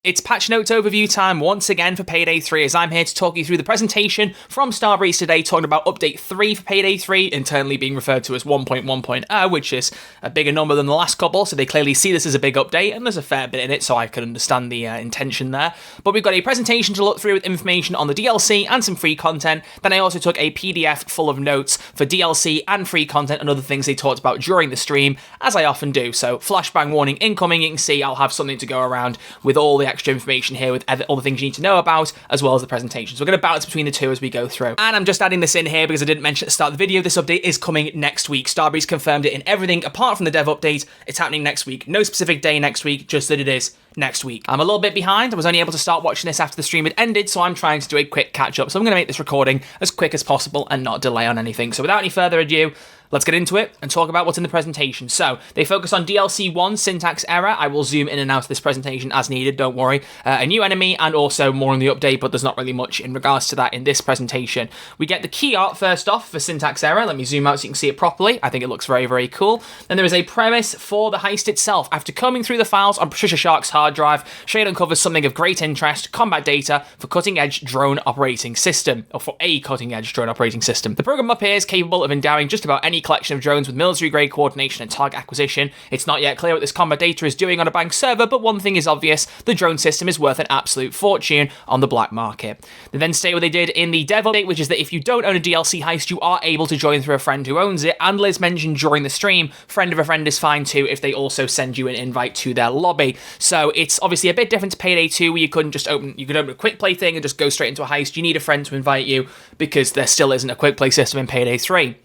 It's patch notes overview time once again for Payday 3 as I'm here to talk you through the presentation from Starbreeze today, talking about update 3 for Payday 3, internally being referred to as 1.1.0, which is a bigger number than the last couple, so they clearly see this as a big update, and there's a fair bit in it, so I can understand the intention there. But we've got a presentation to look through with information on the DLC and some free content. Then I also took a PDF full of notes for DLC and free content and other things they talked about during the stream, as I often do. So flashbang warning incoming, you can see I'll have something to go around with all the extra information here with all the things you need to know about, as well as the presentation. So we're going to balance between the two as we go through. And I'm just adding this in here because I didn't mention at the start of the video, this update is coming next week. Starbreeze confirmed it in everything apart from the dev update. It's happening next week. No specific day next week, just that it is next week. I'm a little bit behind. I was only able to start watching this after the stream had ended, so I'm trying to do a quick catch up. So I'm going to make this recording as quick as possible and not delay on anything. So without any further ado, let's get into it and talk about what's in the presentation. So, they focus on DLC 1, syntax error. I will zoom in and out of this presentation as needed, don't worry. A new enemy and also more on the update, but there's not really much in regards to that in this presentation. We get the key art first off for syntax error. Let me zoom out so you can see it properly. I think it looks very, very cool. Then there is a premise for the heist itself. After combing through the files on Patricia Shark's hard drive, Shade uncovers something of great interest, combat data for cutting-edge drone operating system, or for a cutting-edge drone operating system. The program appears capable of endowing just about any collection of drones with military-grade coordination and target acquisition. It's not yet clear what this combat data is doing on a bank server, but one thing is obvious: the drone system is worth an absolute fortune on the black market. They then state what they did in the dev update, which is that if you don't own a DLC heist, you are able to join through a friend who owns it, and Liz mentioned during the stream, friend of a friend is fine too if they also send you an invite to their lobby. So it's obviously a bit different to Payday 2, where you could open a quick play thing and just go straight into a heist. You need a friend to invite you, because there still isn't a quick play system in Payday 3.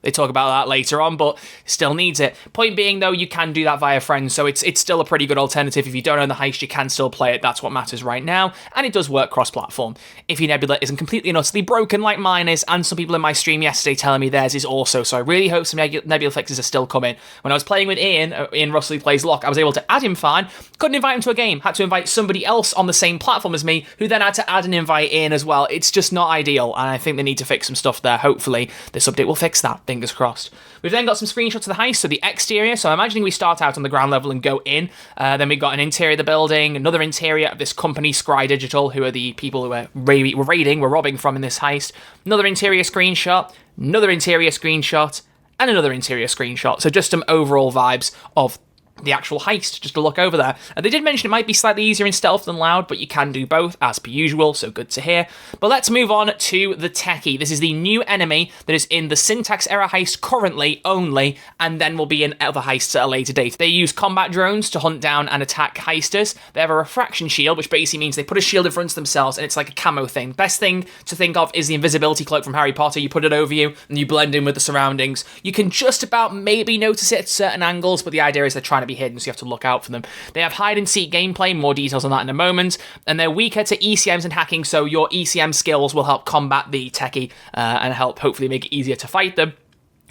They talk about that later on, but still needs it. Point being, though, you can do that via friends, so it's still a pretty good alternative. If you don't own the heist, you can still play it. That's what matters right now, and it does work cross-platform. If your Nebula isn't completely and utterly broken like mine is, and some people in my stream yesterday telling me theirs is also, so I really hope some Nebula fixes are still coming. When I was playing with Ian Russell, who plays Lock, I was able to add him fine, couldn't invite him to a game, had to invite somebody else on the same platform as me, who then had to add an invite in as well. It's just not ideal, and I think they need to fix some stuff there. Hopefully, this update will fix that, fingers crossed. We've then got some screenshots of the heist, so the exterior. So I'm imagining we start out on the ground level and go in. Then we've got an interior of the building, another interior of this company, Scry Digital, who are the people who we're robbing from in this heist. Another interior screenshot, another interior screenshot, and another interior screenshot. So just some overall vibes of the actual heist, just to look over there. And they did mention it might be slightly easier in stealth than loud, but you can do both, as per usual, so good to hear. But let's move on to the Techie. This is the new enemy that is in the syntax error heist currently only, and then will be in other heists at a later date. They use combat drones to hunt down and attack heisters. They have a refraction shield, which basically means they put a shield in front of themselves, and it's like a camo thing. Best thing to think of is the invisibility cloak from Harry Potter. You put it over you, and you blend in with the surroundings. You can just about maybe notice it at certain angles, but the idea is they're trying to be hidden, so you have to look out for them. They have hide-and-seek gameplay, more details on that in a moment, and they're weaker to ECMs and hacking, so your ECM skills will help combat the Techie and help hopefully make it easier to fight them.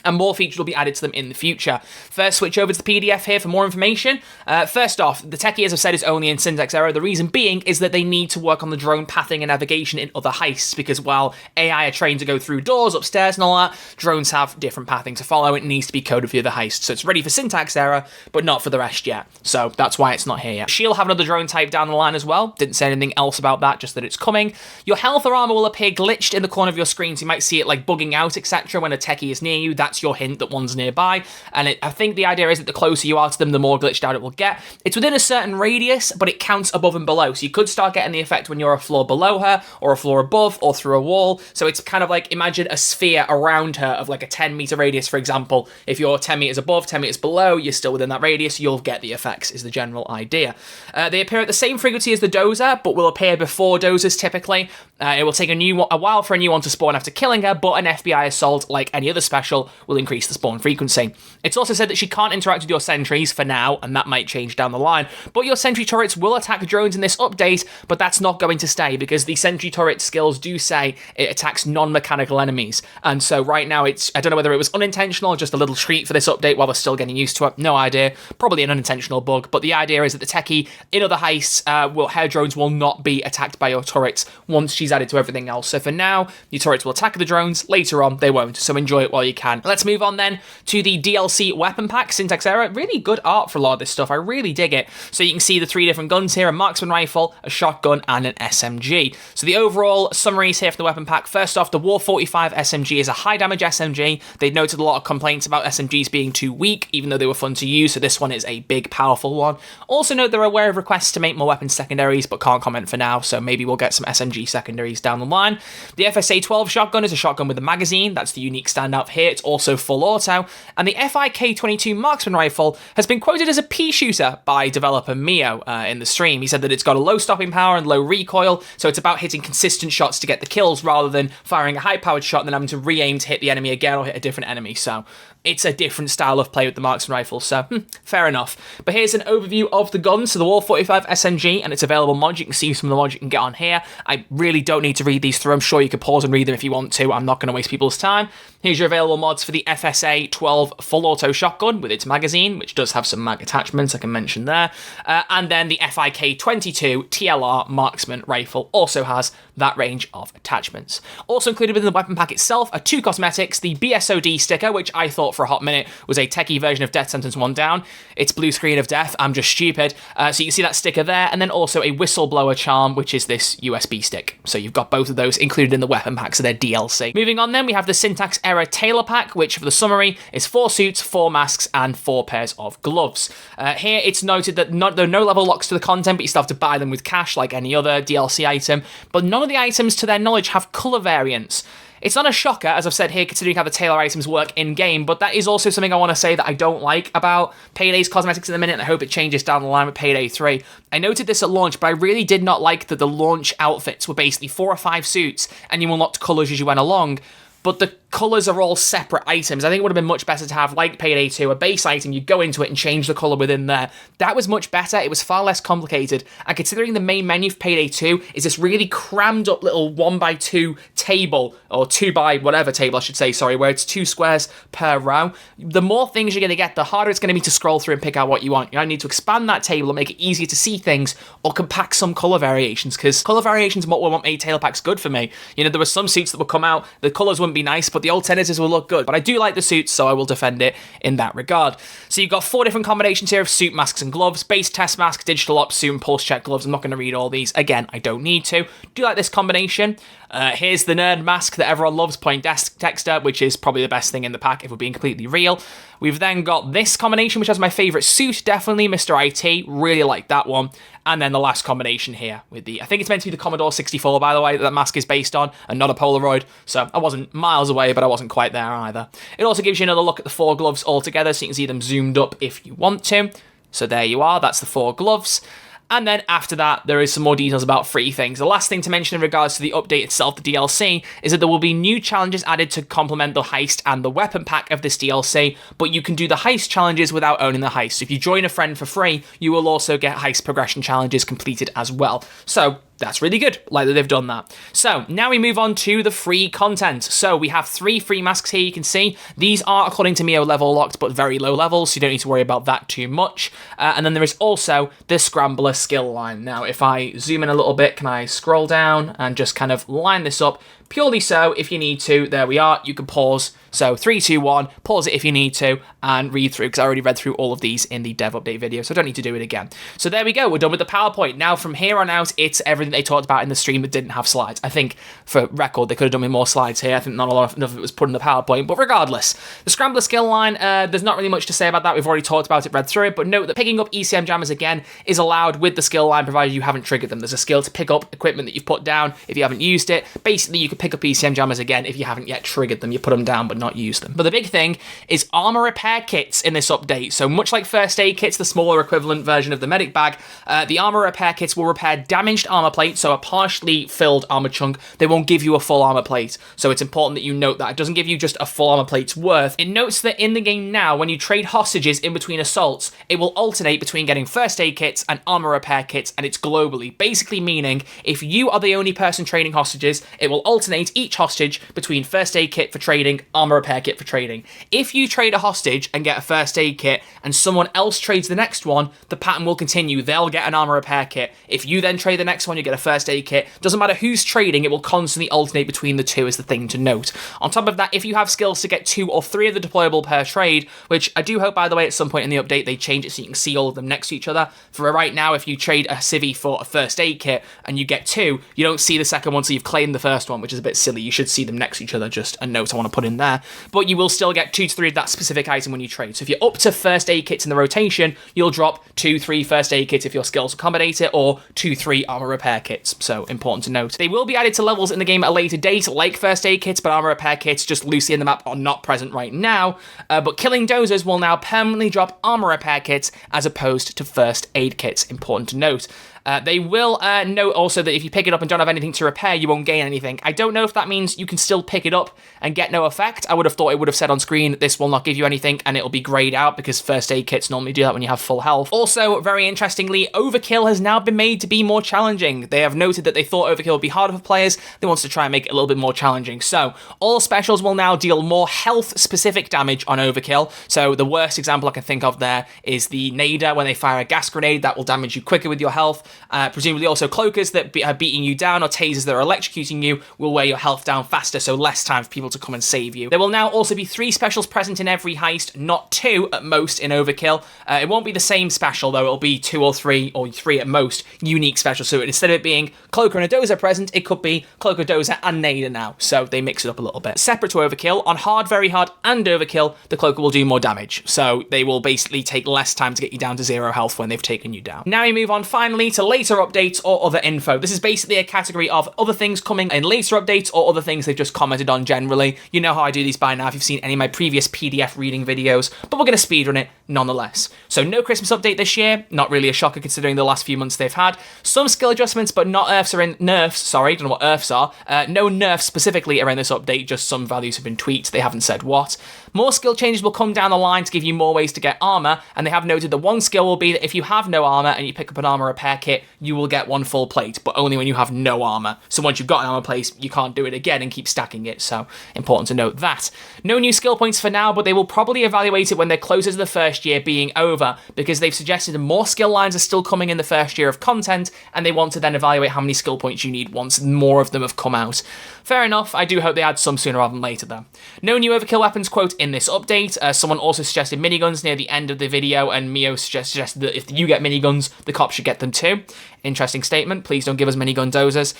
And more features will be added to them in the future. First, switch over to the PDF here for more information. First off, the Techie, as I've said, is only in syntax error. The reason being is that they need to work on the drone pathing and navigation in other heists, because while AI are trained to go through doors, upstairs and all that, drones have different pathing to follow. It needs to be coded for the other heists. So it's ready for syntax error, but not for the rest yet. So that's why it's not here yet. She'll have another drone type down the line as well. Didn't say anything else about that, just that it's coming. Your health or armor will appear glitched in the corner of your screen, so you might see it like bugging out, etc. when a Techie is near you. That's your hint that one's nearby, and I think the idea is that the closer you are to them, the more glitched out it will get. It's within a certain radius, but it counts above and below, so you could start getting the effect when you're a floor below her, or a floor above, or through a wall. So it's kind of like, imagine a sphere around her of like a 10-meter radius, for example. If you're 10 meters above, 10 meters below, you're still within that radius, you'll get the effects, is the general idea. They appear at the same frequency as the dozer, but will appear before dozers typically. It will take a while for a new one to spawn after killing her, but an FBI assault, like any other special, will increase the spawn frequency. It's also said that she can't interact with your sentries for now, and that might change down the line, but your sentry turrets will attack drones in this update, but that's not going to stay, because the sentry turret skills do say it attacks non-mechanical enemies, and so right now I don't know whether it was unintentional or just a little treat for this update while they're still getting used to it, no idea, probably an unintentional bug, but the idea is that the Techie in other heists, her drones will not be attacked by your turrets once she's added to everything else. So for now, your turrets will attack the drones, later on they won't, so enjoy it while you can. Let's move on then to the DLC weapon pack, Syntax Error. Really good art for a lot of this stuff. I really dig it. So you can see the 3 different guns here, a marksman rifle, a shotgun, and an SMG. So the overall summaries here for the weapon pack. First off, the War 45 SMG is a high damage SMG. They'd noted a lot of complaints about SMGs being too weak, even though they were fun to use, so this one is a big, powerful one. Also note they're aware of requests to make more weapon secondaries, but can't comment for now, so maybe we'll get some SMG secondaries down the line. The FSA 12 shotgun is a shotgun with a magazine. That's the unique standout here. It's also full auto, and the FIK-22 marksman rifle has been quoted as a pea shooter by developer Mio in the stream. He said that it's got a low stopping power and low recoil, so it's about hitting consistent shots to get the kills rather than firing a high-powered shot and then having to re-aim to hit the enemy again or hit a different enemy. So it's a different style of play with the marksman rifle, so fair enough. But here's an overview of the gun. So the War 45 SMG and its available mods. You can see some of the mods you can get on here. I really don't need to read these through. I'm sure you could pause and read them if you want to. I'm not going to waste people's time. Here's your available mods for the FSA 12 full auto shotgun with its magazine, which does have some mag attachments I can mention there. And then the FIK-22 TLR marksman rifle also has that range of attachments. Also included within the weapon pack itself are 2 cosmetics, the BSOD sticker, which I thought for a hot minute was a techie version of Death Sentence 1 Down. It's blue screen of death, I'm just stupid. So you can see that sticker there, and then also a whistleblower charm, which is this USB stick. So you've got both of those included in the weapon pack, so they're DLC. Moving on then, we have the Syntax Error Tailor pack, which for the summary is 4 suits, 4 masks, and 4 pairs of gloves. Here it's noted that there are no level locks to the content, but you still have to buy them with cash like any other DLC item, but none of the items to their knowledge have colour variants. It's not a shocker, as I've said here, considering how the Tailor items work in-game, but that is also something I want to say that I don't like about Payday's cosmetics in the minute, and I hope it changes down the line with Payday 3. I noted this at launch, but I really did not like that the launch outfits were basically 4 or 5 suits, and you unlocked colours as you went along, but the colours are all separate items. I think it would have been much better to have, like Payday 2, a base item, you go into it and change the colour within there. That was much better, it was far less complicated, and considering the main menu for Payday 2 is this really crammed up little 1x2 table, or 2x whatever table I should say, sorry, where it's 2 squares per row, the more things you're going to get, the harder it's going to be to scroll through and pick out what you want. You either need to expand that table and make it easier to see things, or compact some colour variations, because colour variations are what made Tailor packs good for me. You know, there were some suits that would come out, the colours wouldn't be nice, but the alternatives will look good. But I do like the suits, so I will defend it in that regard. So you've got 4 different combinations here of suit, masks, and gloves. Base test mask, digital ops, suit, and pulse check gloves. I'm not going to read all these. Again, I don't need to. Do you like this combination? Here's the nerd mask that everyone loves, point texture, which is probably the best thing in the pack if we're being completely real. We've then got this combination, which has my favourite suit, definitely, Mr. IT, really like that one. And then the last combination here with the, I think it's meant to be the Commodore 64, by the way, that mask is based on, and not a Polaroid, so I wasn't miles away, but I wasn't quite there either. It also gives you another look at the 4 gloves all together, so you can see them zoomed up if you want to. So there you are, that's the 4 gloves. And then after that, there is some more details about 3 things. The last thing to mention in regards to the update itself, the DLC, is that there will be new challenges added to complement the heist and the weapon pack of this DLC, but you can do the heist challenges without owning the heist. So if you join a friend for free, you will also get heist progression challenges completed as well. So that's really good, like that they've done that. So now we move on to the free content. So we have 3 free masks here, you can see. These are, according to Mio, level locked, but very low levels, so you don't need to worry about that too much. And then there is also the Scrambler skill line. Now, if I zoom in a little bit, can I scroll down and just kind of line this up? Purely so, if you need to, there we are, you can pause. So 3, 2, 1, pause it if you need to, and read through, because I already read through all of these in the dev update video, so I don't need to do it again. So there we go, we're done with the PowerPoint. Now from here on out, it's everything they talked about in the stream that didn't have slides. I think, for record, they could have done with more slides here. I think not enough of it was put in the PowerPoint, but regardless. The Scrambler skill line, there's not really much to say about that. We've already talked about it, read through it, but note that picking up ECM jammers again is allowed with the skill line, provided you haven't triggered them. There's a skill to pick up equipment that you've put down if you haven't used it. Basically, you can pick up ECM jammers again if you haven't yet triggered them. You put them down but not used them. But the big thing is armor repair kits in this update. So much like first aid kits, the smaller equivalent version of the medic bag, the armor repair kits will repair damaged armor plate, so a partially filled armor chunk. They won't give you a full armor plate, so it's important that you note that. It doesn't give you just a full armor plate's worth. It notes that in the game now, when you trade hostages in between assaults, it will alternate between getting first aid kits and armor repair kits, and it's globally. Basically meaning, if you are the only person trading hostages, it will alternate alternate each hostage between first aid kit for trading, armor repair kit for trading. If you trade a hostage and get a first aid kit and someone else trades the next one, the pattern will continue. They'll get an armor repair kit. If you then trade the next one, you get a first aid kit. Doesn't matter who's trading, it will constantly alternate between the two is the thing to note. On top of that, if you have skills to get 2 or 3 of the deployable per trade, which I do hope, by the way, at some point in the update they change it so you can see all of them next to each other. For right now, if you trade a civvy for a first aid kit and you get 2, you don't see the second one, so you've claimed the first one, which is a bit silly. You should see them next to each other, just a note I want to put in there. But you will still get 2 to 3 of that specific item when you trade. So if you're up to first aid kits in the rotation, you'll drop 2, 3 first aid kits if your skills accommodate it, or 2, 3 armor repair kits. So important to note. They will be added to levels in the game at a later date, like first aid kits, but armor repair kits just loosely in the map are not present right now. But killing dozers will now permanently drop armor repair kits as opposed to first aid kits. Important to note. They will note also that if you pick it up and don't have anything to repair, you won't gain anything. I don't know if that means you can still pick it up and get no effect. I would have thought it would have said on screen, this will not give you anything, and it'll be grayed out because first aid kits normally do that when you have full health. Also, very interestingly, overkill has now been made to be more challenging. They have noted that they thought overkill would be harder for players. They wanted to try and make it a little bit more challenging. So, all specials will now deal more health-specific damage on overkill. So, the worst example I can think of there is the nader. When they fire a gas grenade, that will damage you quicker with your health. Presumably also cloakers that are beating you down or tasers that are electrocuting you will wear your health down faster, so less time for people to come and save you. There will now also be 3 specials present in every heist, not 2 at most in Overkill. It won't be the same special though, it'll be 2 or 3, or 3 at most, unique specials. So instead of it being Cloaker and a Dozer present, it could be Cloaker, Dozer and Nader now, so they mix it up a little bit. Separate to Overkill, on Hard, Very Hard and Overkill, the Cloaker will do more damage, so they will basically take less time to get you down to 0 health when they've taken you down. Now we move on finally to later updates or other info. This is basically a category of other things coming in later updates or other things they've just commented on generally. You know how I do these by now if you've seen any of my previous PDF reading videos, but we're going to speedrun it nonetheless. So no Christmas update this year, not really a shocker considering the last few months they've had. Some skill adjustments, but not nerfs, sorry, don't know what earths are. No nerfs specifically are in this update, just some values have been tweaked, they haven't said what. More skill changes will come down the line to give you more ways to get armor, and they have noted that one skill will be that if you have no armor and you pick up an armor repair kit, you will get 1 full plate, but only when you have no armor. So once you've got an armor plate, you can't do it again and keep stacking it, so important to note that. No new skill points for now, but they will probably evaluate it when they're closer to the first year being over, because they've suggested more skill lines are still coming in the first year of content, and they want to then evaluate how many skill points you need once more of them have come out. Fair enough, I do hope they add some sooner rather than later though. No new overkill weapons quote in this update. Someone also suggested miniguns near the end of the video, and Mio suggested that if you get miniguns, the cops should get them too. Interesting statement. Please don't give us minigun dozers.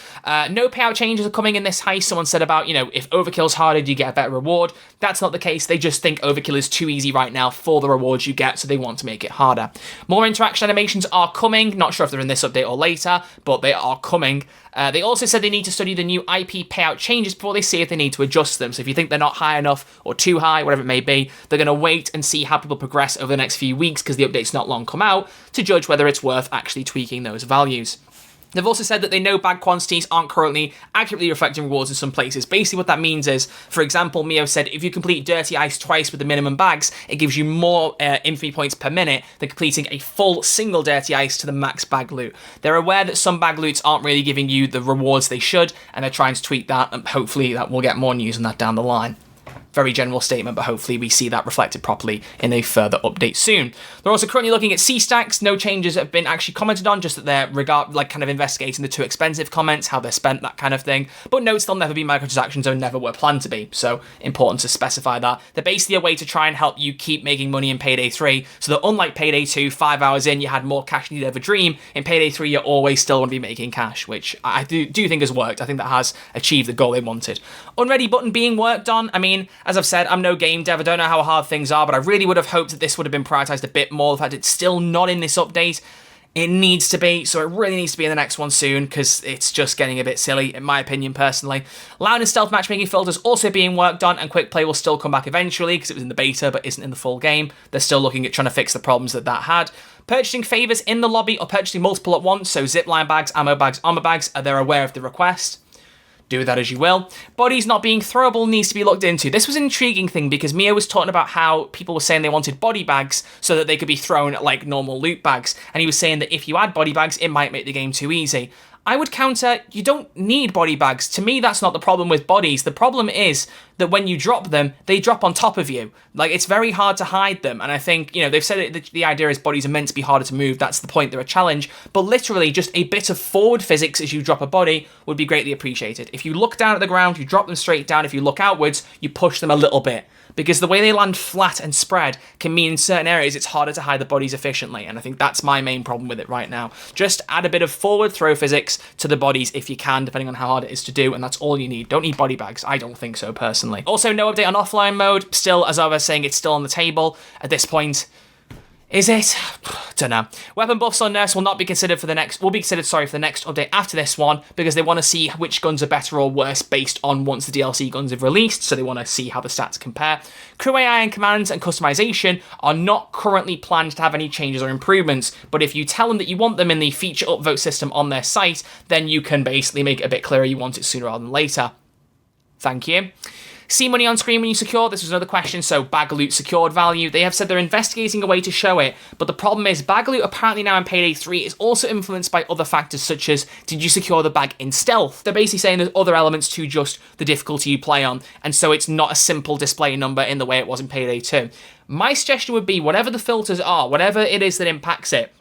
No payout changes are coming in this heist. Someone said about, if overkill's harder, you get a better reward. That's not the case. They just think overkill is too easy right now for the rewards you get, so they want to make it harder. More interaction animations are coming. Not sure if they're in this update or later, but they are coming. They also said they need to study the new IP payout changes before they see if they need to adjust them. So if you think they're not high enough or too high, whatever it may be, they're going to wait and see how people progress over the next few weeks because the update's not long come out to judge whether it's worth actually tweaking those values. They've also said that they know bag quantities aren't currently accurately reflecting rewards in some places. Basically what that means is, for example, Mio said if you complete Dirty Ice twice with the minimum bags, it gives you more infamy points per minute than completing a full single Dirty Ice to the max bag loot. They're aware that some bag loots aren't really giving you the rewards they should, and they're trying to tweak that, and hopefully that we'll get more news on that down the line. Very general statement, but hopefully we see that reflected properly in a further update soon. They're also currently looking at C-stacks. No changes have been actually commented on, just that they're kind of investigating the too expensive comments, how they're spent, that kind of thing. But notes they'll never be microtransactions or never were planned to be, so important to specify that. They're basically a way to try and help you keep making money in Payday 3, so that unlike Payday 2, 5 hours in, you had more cash than you'd ever dream. In Payday 3, you always still want to be making cash, which I do think has worked. I think that has achieved the goal they wanted. Unready button being worked on. I mean, as I've said, I'm no game dev, I don't know how hard things are, but I really would have hoped that this would have been prioritized a bit more. The fact it's still not in this update, it needs to be, so it really needs to be in the next one soon, because it's just getting a bit silly, in my opinion, personally. Loud and stealth matchmaking filters also being worked on, and quick play will still come back eventually, because it was in the beta, but isn't in the full game. They're still looking at trying to fix the problems that had. Purchasing favors in the lobby or purchasing multiple at once, so zipline bags, ammo bags, armor bags, they're aware of the request. Do that as you will. Bodies not being throwable needs to be looked into. This was an intriguing thing because Mio was talking about how people were saying they wanted body bags so that they could be thrown like normal loot bags. And he was saying that if you add body bags, it might make the game too easy. I would counter, you don't need body bags. To me, that's not the problem with bodies. The problem is that when you drop them, they drop on top of you. Like, it's very hard to hide them. And I think, you know, they've said it, the idea is bodies are meant to be harder to move. That's the point. They're a challenge. But literally, just a bit of forward physics as you drop a body would be greatly appreciated. If you look down at the ground, you drop them straight down. If you look outwards, you push them a little bit. Because the way they land flat and spread can mean in certain areas it's harder to hide the bodies efficiently, and I think that's my main problem with it right now. Just add a bit of forward throw physics to the bodies if you can, depending on how hard it is to do, and that's all you need. Don't need body bags. I don't think so, personally. Also, no update on offline mode. Still, as I was saying, it's still on the table at this point. Is it? Don't know. Weapon buffs on nerfs will not be considered for the next. Will be considered, sorry, for the next update after this one, because they want to see which guns are better or worse based on once the DLC guns have released. So they want to see how the stats compare. Crew AI and commands and customization are not currently planned to have any changes or improvements. But if you tell them that you want them in the feature upvote system on their site, then you can basically make it a bit clearer you want it sooner rather than later. Thank you. See money on screen when you secure? This was another question. So bag loot secured value. They have said they're investigating a way to show it, but the problem is bag loot apparently now in Payday 3 is also influenced by other factors such as, did you secure the bag in stealth? They're basically saying there's other elements to just the difficulty you play on, and so it's not a simple display number in the way it was in Payday 2. My suggestion would be, whatever the filters are, whatever it is that impacts it,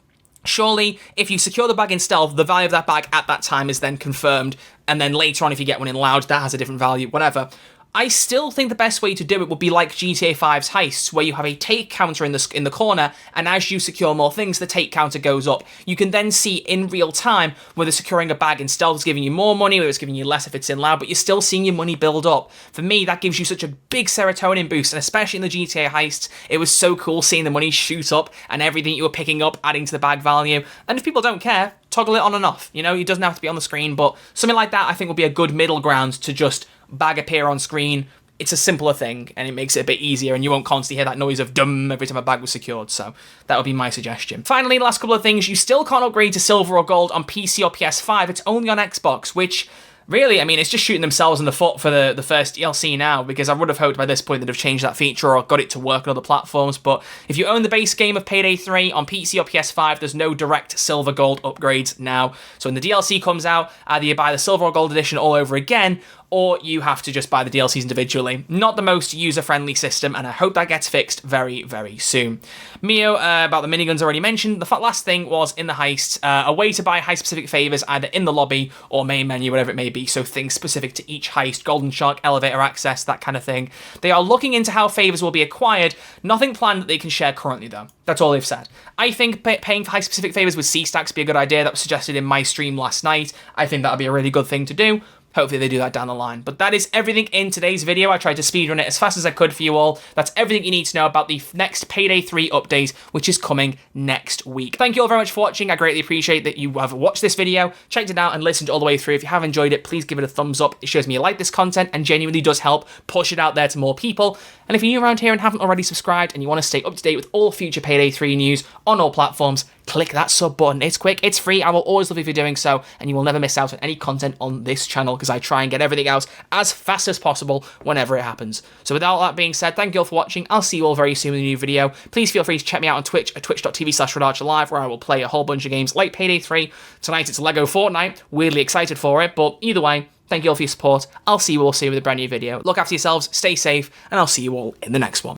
surely, if you secure the bag in stealth, the value of that bag at that time is then confirmed, and then later on, if you get one in loud, that has a different value, whatever. I still think the best way to do it would be like GTA 5's Heists, where you have a take counter in the corner, and as you secure more things, the take counter goes up. You can then see in real time whether securing a bag in stealth is giving you more money, whether it's giving you less if it's in loud, but you're still seeing your money build up. For me, that gives you such a big serotonin boost, and especially in the GTA Heists, it was so cool seeing the money shoot up and everything you were picking up adding to the bag value. And if people don't care, toggle it on and off. You know, it doesn't have to be on the screen, but something like that I think would be a good middle ground to just bag appear on screen. It's a simpler thing, and it makes it a bit easier, and you won't constantly hear that noise of dum every time a bag was secured, so that would be my suggestion. Finally, the last couple of things, you still can't upgrade to silver or gold on PC or PS5, it's only on Xbox, which, really, I mean, it's just shooting themselves in the foot for the first DLC now, because I would have hoped by this point they'd have changed that feature or got it to work on other platforms, but if you own the base game of Payday 3 on PC or PS5, there's no direct silver gold upgrades now, so when the DLC comes out, either you buy the silver or gold edition all over again, or you have to just buy the DLCs individually. Not the most user-friendly system, and I hope that gets fixed very, very soon. Mio, about the miniguns already mentioned. The last thing was in the heist, a way to buy heist-specific favors either in the lobby or main menu, whatever it may be, so things specific to each heist, Golden Shark, elevator access, that kind of thing. They are looking into how favors will be acquired, nothing planned that they can share currently though. That's all they've said. I think paying for heist-specific favors with C-stacks would be a good idea. That was suggested in my stream last night. I think that would be a really good thing to do. Hopefully they do that down the line. But that is everything in today's video. I tried to speedrun it as fast as I could for you all. That's everything you need to know about the next Payday 3 update, which is coming next week. Thank you all very much for watching. I greatly appreciate that you have watched this video, checked it out, and listened all the way through. If you have enjoyed it, please give it a thumbs up. It shows me you like this content and genuinely does help push it out there to more people. And if you're new around here and haven't already subscribed and you want to stay up to date with all future Payday 3 news on all platforms, click that sub button. It's quick, it's free. I will always love you for doing so, and you will never miss out on any content on this channel because I try and get everything out as fast as possible whenever it happens. So with all that being said, thank you all for watching. I'll see you all very soon with a new video. Please feel free to check me out on Twitch at twitch.tv/RedArcherLive, where I will play a whole bunch of games like Payday 3. Tonight it's Lego Fortnite. Weirdly excited for it, but either way, thank you all for your support. I'll see you all soon with a brand new video. Look after yourselves, stay safe, and I'll see you all in the next one.